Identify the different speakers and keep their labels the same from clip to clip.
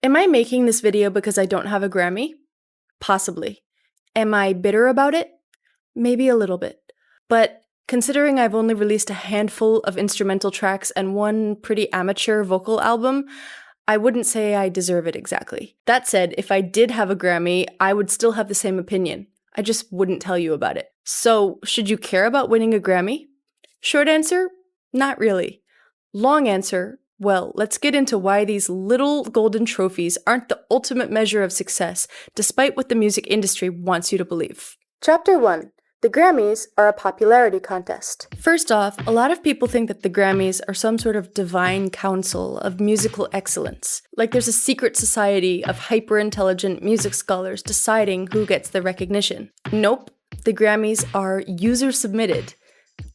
Speaker 1: Am I making this video because I don't have a Grammy? Possibly. Am I bitter about it? Maybe a little bit. But considering I've only released a handful of instrumental tracks and one pretty amateur vocal album, I wouldn't say I deserve it exactly. That said, if I did have a Grammy, I would still have the same opinion. I just wouldn't tell you about it. So, should you care about winning a Grammy? Short answer, not really. Long answer, well, let's get into why these little golden trophies aren't the ultimate measure of success, despite what the music industry wants you to believe. Chapter 1. The Grammys are a popularity contest. First off, a lot of people think that the Grammys are some sort of divine council of musical excellence. Like there's a secret society of hyper-intelligent music scholars deciding who gets the recognition. Nope, the Grammys are user-submitted.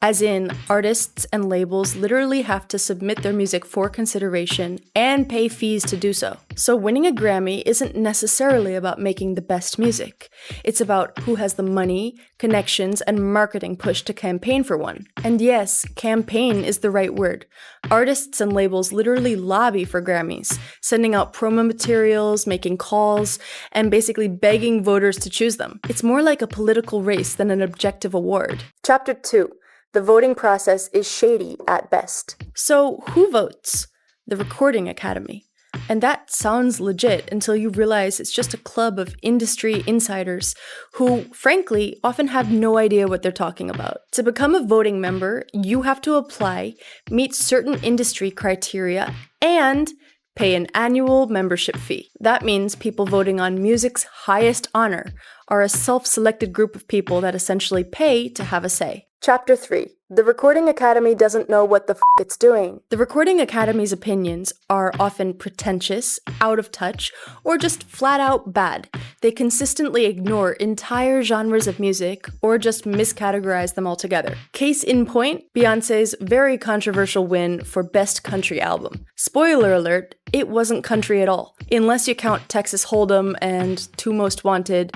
Speaker 1: As in, artists and labels literally have to submit their music for consideration and pay fees to do so. So winning a Grammy isn't necessarily about making the best music. It's about who has the money, connections, and marketing push to campaign for one. And yes, campaign is the right word. Artists and labels literally lobby for Grammys, sending out promo materials, making calls, and basically begging voters to choose them. It's more like a political race than an objective award. Chapter 2. The voting process is shady at best. So, who votes? The Recording Academy. And that sounds legit until you realize it's just a club of industry insiders who, frankly, often have no idea what they're talking about. To become a voting member, you have to apply, meet certain industry criteria, and pay an annual membership fee. That means people voting on music's highest honor are a self-selected group of people that essentially pay to have a say. Chapter 3. The Recording Academy doesn't know what the f*** it's doing. The Recording Academy's opinions are often pretentious, out of touch, or just flat out bad. They consistently ignore entire genres of music or just miscategorize them altogether. Case in point, Beyoncé's very controversial win for Best Country Album. Spoiler alert, it wasn't country at all, unless you count Texas Hold'em and Two Most Wanted.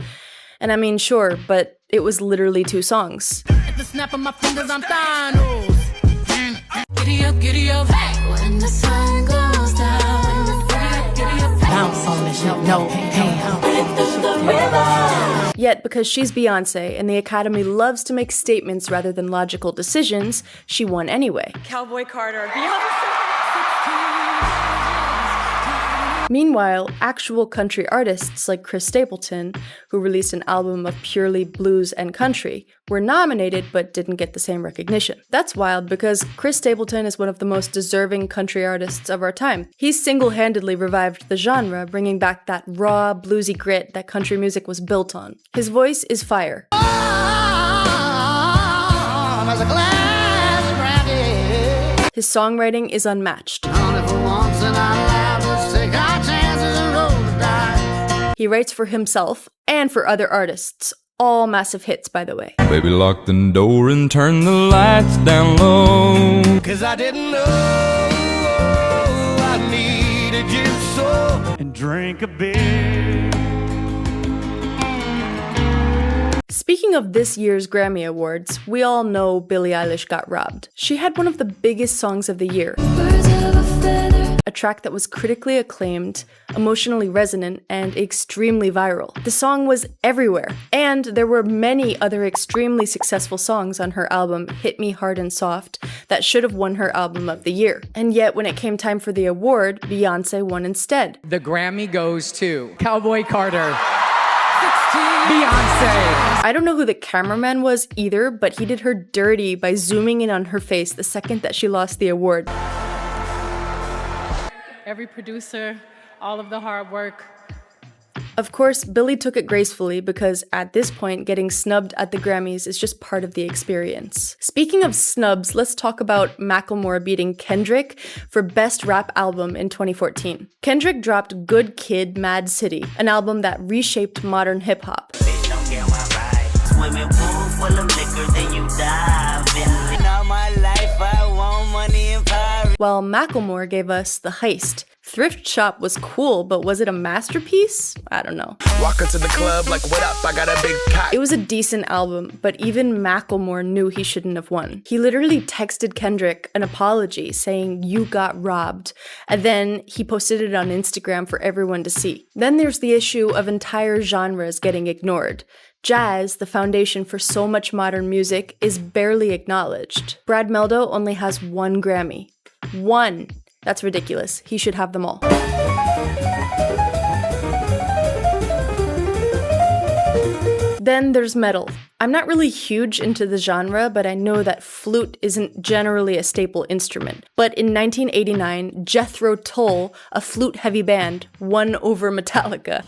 Speaker 1: And I mean, sure, but it was literally 2 songs.
Speaker 2: At the snap of my fingers, I'm Thanos. Giddy up, giddy up. When the sun goes down. Giddy up, bounce on this note, no pain.
Speaker 1: Yet, because she's Beyoncé and the Academy loves to make statements rather than logical decisions, she won anyway.
Speaker 3: Cowboy Carter, Beyoncé.
Speaker 1: Meanwhile, actual country artists like Chris Stapleton, who released an album of purely blues and country, were nominated but didn't get the same recognition. That's wild because Chris Stapleton is one of the most deserving country artists of our time. He's single-handedly revived the genre, bringing back that raw, bluesy grit that country music was built on. His voice is fire. His songwriting is unmatched. He writes for himself and for other artists. All massive hits, by the way.
Speaker 4: Baby, lock the door and turn the lights down low. 'Cause I didn't know I needed you so. And drink a beer.
Speaker 1: Speaking of this year's Grammy Awards, we all know Billie Eilish got robbed. She had one of the biggest songs of the year. A track that was critically acclaimed, emotionally resonant, and extremely viral. The song was everywhere, and there were many other extremely successful songs on her album Hit Me Hard and Soft that should have won her Album of the Year. And yet, when it came time for the award, Beyoncé won instead.
Speaker 5: The Grammy goes to Cowboy Carter. Beyoncé!
Speaker 1: I don't know who the cameraman was either, but he did her dirty by zooming in on her face the second that she lost the award.
Speaker 3: Every producer, all of the hard work.
Speaker 1: Of course, Billie took it gracefully because at this point, getting snubbed at the Grammys is just part of the experience. Speaking of snubs, let's talk about Macklemore beating Kendrick for Best Rap Album in 2014. Kendrick dropped Good Kid, Mad City, an album that reshaped modern hip-hop. While Macklemore gave us The Heist, Thrift Shop was cool, but was it a masterpiece? I don't know.
Speaker 6: Walk into the club like, what up, I got a big cock.
Speaker 1: It was a decent album, but even Macklemore knew he shouldn't have won. He literally texted Kendrick an apology saying, "You got robbed," and then he posted it on Instagram for everyone to see. Then there's the issue of entire genres getting ignored. Jazz, the foundation for so much modern music, is barely acknowledged. Brad Meldo only has 1 Grammy. 1! That's ridiculous. He should have them all. Then there's metal. I'm not really huge into the genre, but I know that flute isn't generally a staple instrument. But in 1989, Jethro Tull, a flute-heavy band, won over Metallica.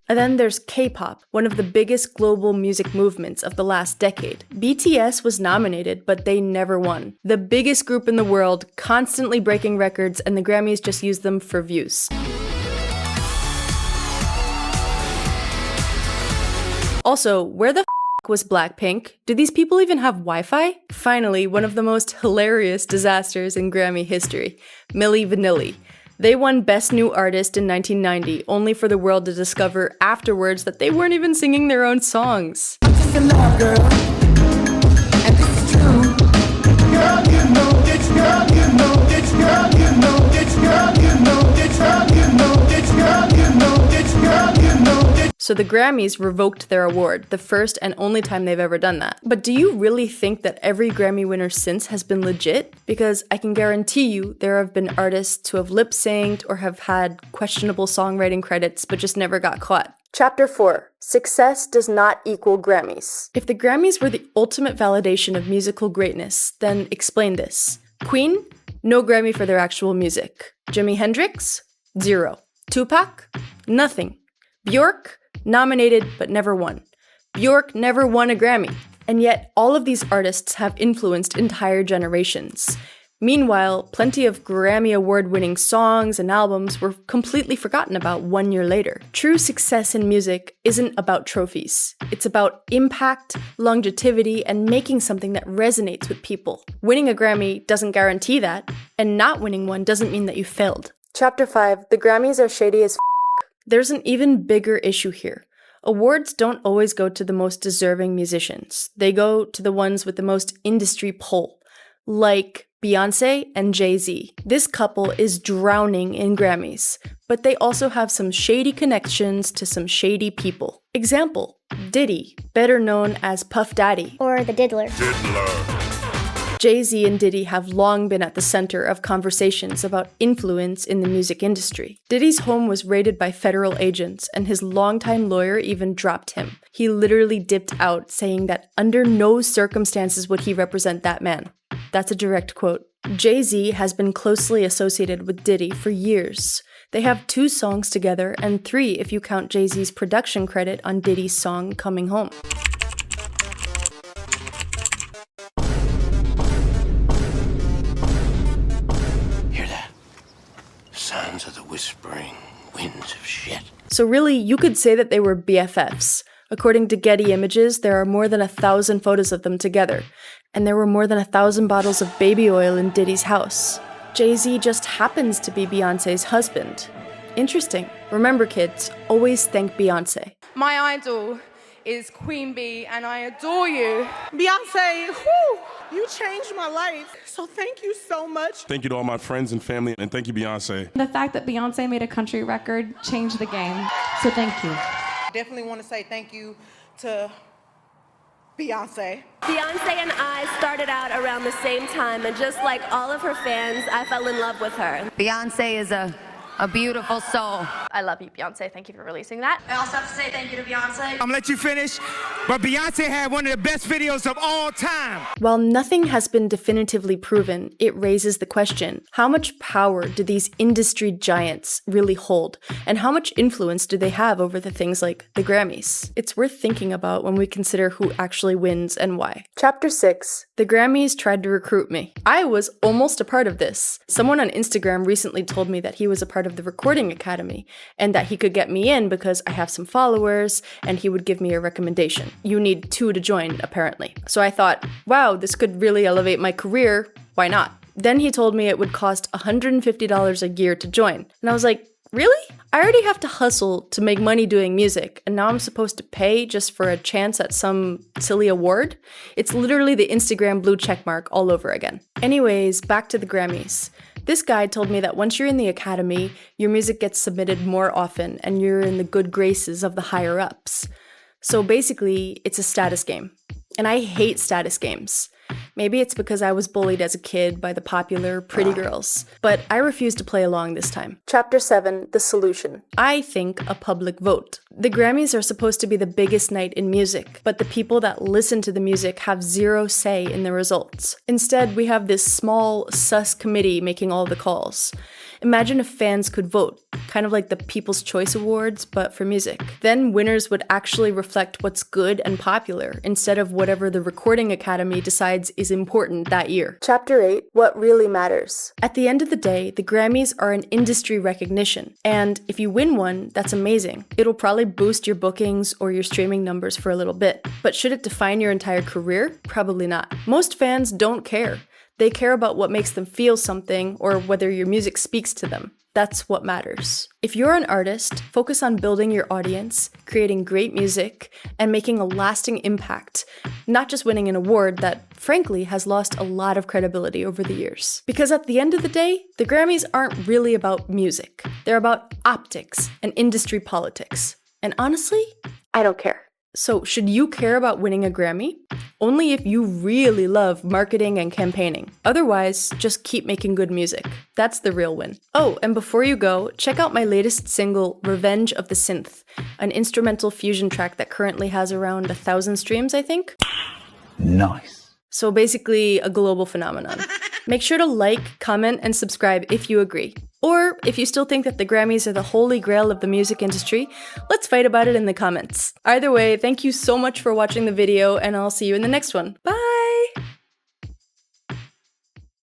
Speaker 1: And then there's K-pop, one of the biggest global music movements of the last decade. BTS was nominated, but they never won. The biggest group in the world, constantly breaking records, and the Grammys just use them for views. Also, where the was Blackpink? Do these people even have Wi-Fi? Finally, one of the most hilarious disasters in Grammy history, Milli Vanilli. They won Best New Artist in 1990, only for the world to discover afterwards that they weren't even singing their own songs. So the Grammys revoked their award, the first and only time they've ever done that. But do you really think that every Grammy winner since has been legit? Because I can guarantee you there have been artists who have lip-synced or have had questionable songwriting credits but just never got caught. Chapter 4. Success does not equal Grammys. If the Grammys were the ultimate validation of musical greatness, then explain this. Queen? No Grammy for their actual music. Jimi Hendrix? 0. Tupac? Nothing. Bjork? Nominated but never won. Bjork never won a Grammy. And yet, all of these artists have influenced entire generations. Meanwhile, plenty of Grammy award-winning songs and albums were completely forgotten about 1 year later. True success in music isn't about trophies. It's about impact, longevity, and making something that resonates with people. Winning a Grammy doesn't guarantee that, and not winning one doesn't mean that you failed. Chapter 5. The Grammys are shady as f***. There's an even bigger issue here. Awards don't always go to the most deserving musicians. They go to the ones with the most industry pull, like Beyoncé and Jay-Z. This couple is drowning in Grammys, but they also have some shady connections to some shady people. Example, Diddy, better known as Puff Daddy.
Speaker 7: Or the diddler.
Speaker 1: Jay-Z and Diddy have long been at the center of conversations about influence in the music industry. Diddy's home was raided by federal agents, and his longtime lawyer even dropped him. He literally dipped out, saying that under no circumstances would he represent that man. That's a direct quote. Jay-Z has been closely associated with Diddy for years. They have 2 songs together, and 3 if you count Jay-Z's production credit on Diddy's song Coming Home.
Speaker 6: Sounds of the whispering winds of shit.
Speaker 1: So really, you could say that they were BFFs. According to Getty Images, there are more than 1,000 photos of them together, and there were more than 1,000 bottles of baby oil in Diddy's house. Jay-Z just happens to be Beyoncé's husband. Interesting. Remember, kids, always thank Beyoncé.
Speaker 3: My idol is Queen Bee, and I adore you.
Speaker 8: Beyonce, whew, you changed my life. So thank you so much.
Speaker 9: Thank you to all my friends and family, and thank you, Beyonce.
Speaker 10: The fact that Beyonce made a country record changed the game, so thank you.
Speaker 8: Definitely want to say thank you to Beyonce.
Speaker 11: Beyonce and I started out around the same time, and just like all of her fans, I fell in love with her.
Speaker 12: Beyonce is a beautiful soul.
Speaker 11: I love you, Beyonce. Thank you for releasing that.
Speaker 12: I also have to say thank you to Beyonce.
Speaker 13: I'm gonna let you finish, but Beyonce had one of the best videos of all time.
Speaker 1: While nothing has been definitively proven, it raises the question, how much power do these industry giants really hold? And how much influence do they have over the things like the Grammys? It's worth thinking about when we consider who actually wins and why. Chapter 6. The Grammys tried to recruit me. I was almost a part of this. Someone on Instagram recently told me that he was a part of the Recording Academy, and that he could get me in because I have some followers and he would give me a recommendation. You need 2 to join, apparently. So I thought, wow, this could really elevate my career. Why not? Then he told me it would cost $150 a year to join. And I was like, really? I already have to hustle to make money doing music, and now I'm supposed to pay just for a chance at some silly award? It's literally the Instagram blue checkmark all over again. Anyways, back to the Grammys. This guy told me that once you're in the academy, your music gets submitted more often and you're in the good graces of the higher ups. So basically, it's a status game. And I hate status games. Maybe it's because I was bullied as a kid by the popular pretty girls, but I refuse to play along this time. Chapter 7, The Solution. I think a public vote. The Grammys are supposed to be the biggest night in music, but the people that listen to the music have zero say in the results. Instead, we have this small, sus committee making all the calls. Imagine if fans could vote, kind of like the People's Choice Awards, but for music. Then winners would actually reflect what's good and popular, instead of whatever the Recording Academy decides is important that year. Chapter 8, What Really Matters. At the end of the day, the Grammys are an industry recognition, and if you win one, that's amazing. It'll probably boost your bookings or your streaming numbers for a little bit, but should it define your entire career? Probably not. Most fans don't care. They care about what makes them feel something or whether your music speaks to them. That's what matters. If you're an artist, focus on building your audience, creating great music, and making a lasting impact, not just winning an award that, frankly, has lost a lot of credibility over the years. Because at the end of the day, the Grammys aren't really about music. They're about optics and industry politics. And honestly, I don't care. So, should you care about winning a Grammy? Only if you really love marketing and campaigning. Otherwise, just keep making good music. That's the real win. Oh, and before you go, check out my latest single, Revenge of the Synth, an instrumental fusion track that currently has around 1,000 streams, I think.
Speaker 6: Nice.
Speaker 1: So basically, a global phenomenon. Make sure to like, comment, and subscribe if you agree. Or if you still think that the Grammys are the holy grail of the music industry, let's fight about it in the comments. Either way, thank you so much for watching the video, and I'll see you in the next one. Bye!